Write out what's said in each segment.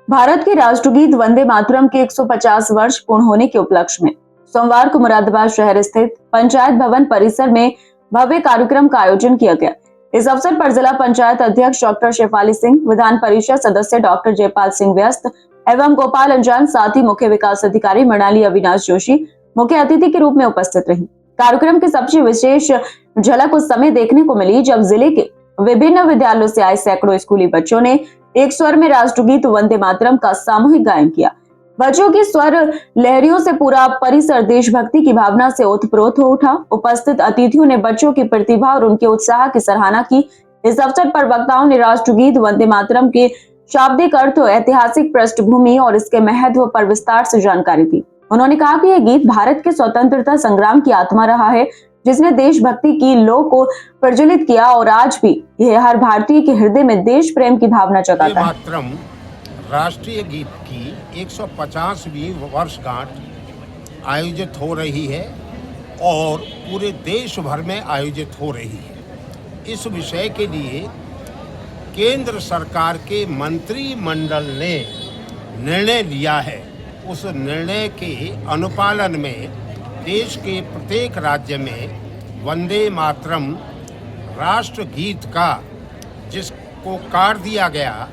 भारत के राष्ट्रगीत वंदे मातरम के 150 वर्ष पूर्ण होने के उपलक्ष्य में सोमवार को मुरादाबाद शहर स्थित पंचायत भवन परिसर में भव्य कार्यक्रम का आयोजन किया गया। इस अवसर पर जिला पंचायत अध्यक्ष डॉक्टर शेफाली सिंह, विधान परिषद सदस्य डॉक्टर जयपाल सिंह व्यस्त एवं गोपाल अंजान, साथ ही मुख्य विकास अधिकारी मृणाली अविनाश जोशी मुख्य अतिथि के रूप में उपस्थित रही। कार्यक्रम की सबसे विशेष झलक उस समय देखने को मिली जब जिले के विभिन्न विद्यालयों से आए सैकड़ों स्कूली बच्चों ने एक स्वर में राष्ट्रगीत वंदे मातरम का सामूहिक गायन किया। बच्चों की स्वर लहरियों से पूरा परिसर देशभक्ति की भावना से ओतप्रोत हो उठा। उपस्थित अतिथियों ने बच्चों की प्रतिभा और उनके उत्साह की सराहना की। इस अवसर पर वक्ताओं ने राष्ट्रगीत वंदे मातरम के शाब्दिक अर्थ, ऐतिहासिक पृष्ठभूमि और इसके महत्व पर विस्तार से जानकारी दी। उन्होंने कहा कि यह गीत भारत के स्वतंत्रता संग्राम की आत्मा रहा है, जिसने देशभक्ति की लौ को प्रज्वलित किया और आज भी यह हर भारतीय के हृदय में देश प्रेम की भावना जगाता है। मातरम राष्ट्रीय गीत की 150वीं वर्षगांठ आयोजित हो रही है और पूरे देश भर में आयोजित हो रही है। इस विषय के लिए केंद्र सरकार के मंत्रिमंडल ने निर्णय लिया है। उस निर्णय के अनुपालन में देश के प्रत्येक राज्य में वंदे मातरम राष्ट्रगीत का जिसको कार दिया गया,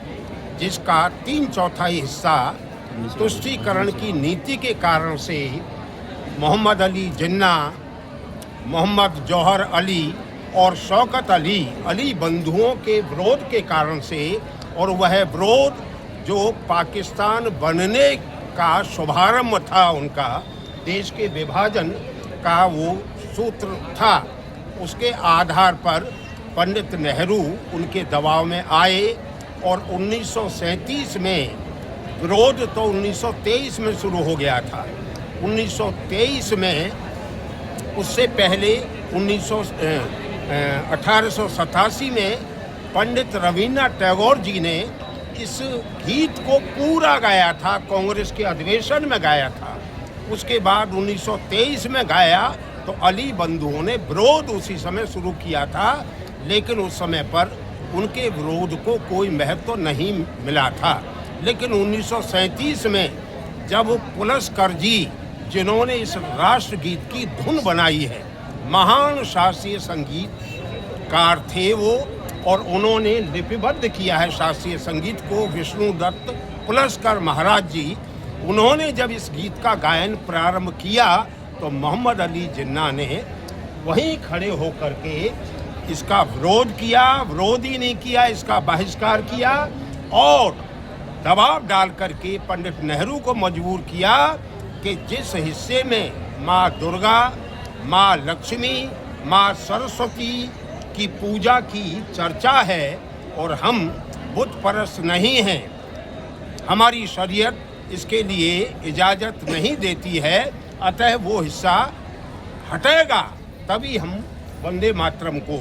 जिसका 3/4 हिस्सा तुष्टीकरण की नीति के कारण से मोहम्मद अली जिन्ना, मोहम्मद जौहर अली और शौकत अली बंधुओं के विरोध के कारण से, और वह विरोध जो पाकिस्तान बनने का शुभारंभ था, उनका देश के विभाजन का वो सूत्र था, उसके आधार पर पंडित नेहरू उनके दबाव में आए और 1937 में विरोध तो 1923 में शुरू हो गया था। 1923 में उससे पहले 1887 में पंडित रवीन्द्रनाथ टैगोर जी ने इस गीत को पूरा गाया था, कांग्रेस के अधिवेशन में गाया था। उसके बाद 1923 में गाया तो अली बंधुओं ने विरोध उसी समय शुरू किया था, लेकिन उस समय पर उनके विरोध को कोई महत्व नहीं मिला था। लेकिन 1937 में जब पुलस्कर जी, जिन्होंने इस राष्ट्रगीत की धुन बनाई है, महान शास्त्रीय संगीतकार थे वो, और उन्होंने लिपिबद्ध किया है शास्त्रीय संगीत को, विष्णुदत्त पुलस्कर महाराज जी, उन्होंने जब इस गीत का गायन प्रारंभ किया तो मोहम्मद अली जिन्ना ने वहीं खड़े होकर के इसका विरोध किया। विरोध ही नहीं किया, इसका बहिष्कार किया और दबाव डाल करके पंडित नेहरू को मजबूर किया कि जिस हिस्से में माँ दुर्गा, माँ लक्ष्मी, माँ सरस्वती की पूजा की चर्चा है और हम बुत परस्त नहीं हैं, हमारी शरीयत इसके लिए इजाज़त नहीं देती है, अतः वो हिस्सा हटेगा तभी हम वंदे मातरम को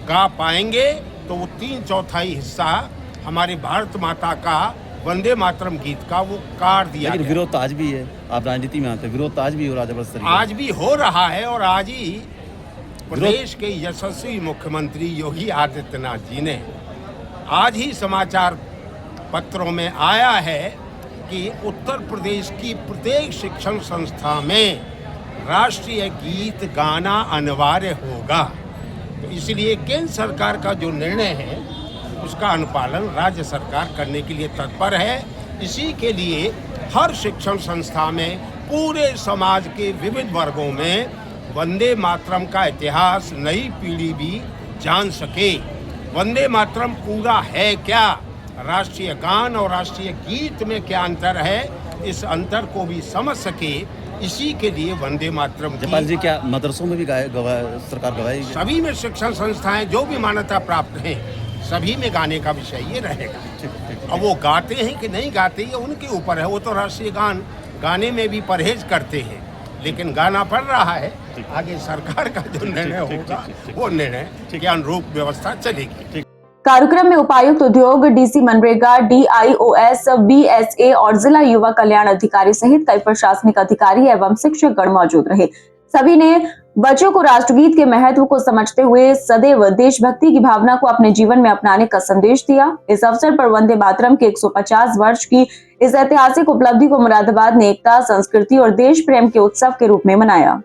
गा पाएंगे। तो वो 3/4 हिस्सा हमारे भारत माता का वंदे मातरम गीत का वो कार दिया। लेकिन विरोध तो आज भी है, आप राजनीति में आते हैं, विरोध तो आज भी हो रहा है, आज भी हो रहा है। और आज ही प्रदेश के यशस्वी मुख्यमंत्री योगी आदित्यनाथ जी ने आज ही समाचार पत्रों में आया है कि उत्तर प्रदेश की प्रत्येक शिक्षण संस्था में राष्ट्रीय गीत गाना अनिवार्य होगा। तो इसलिए केंद्र सरकार का जो निर्णय है उसका अनुपालन राज्य सरकार करने के लिए तत्पर है। इसी के लिए हर शिक्षण संस्था में पूरे समाज के विविध वर्गों में वंदे मातरम का इतिहास नई पीढ़ी भी जान सके। वंदे मातरम पूरा है क्या, राष्ट्रीय गान और राष्ट्रीय गीत में क्या अंतर है, इस अंतर को भी समझ सके, इसी के लिए वंदे मातरम जयपाल जी क्या मदरसों में भी सरकार गवाएगी? सभी में शिक्षण संस्थाएं जो भी मान्यता प्राप्त हैं सभी में गाने का विषय ये रहेगा। अब वो गाते हैं कि नहीं गाते ये उनके ऊपर है। वो तो राष्ट्रीय गान गाने में भी परहेज करते हैं, लेकिन गाना पड़ रहा है। आगे सरकार का जो निर्णय होगा वो निर्णय के अनुरूप व्यवस्था चलेगी। कार्यक्रम में उपायुक्त उद्योग, डीसी मनरेगा, DIOS, BSA और जिला युवा कल्याण अधिकारी सहित कई प्रशासनिक अधिकारी एवं शिक्षकगण मौजूद रहे। सभी ने बच्चों को राष्ट्रगीत के महत्व को समझते हुए सदैव देशभक्ति की भावना को अपने जीवन में अपनाने का संदेश दिया। इस अवसर पर वंदे मातरम के 150 वर्ष की इस ऐतिहासिक उपलब्धि को मुरादाबाद ने एकता, संस्कृति और देश प्रेम के उत्सव के रूप में मनाया।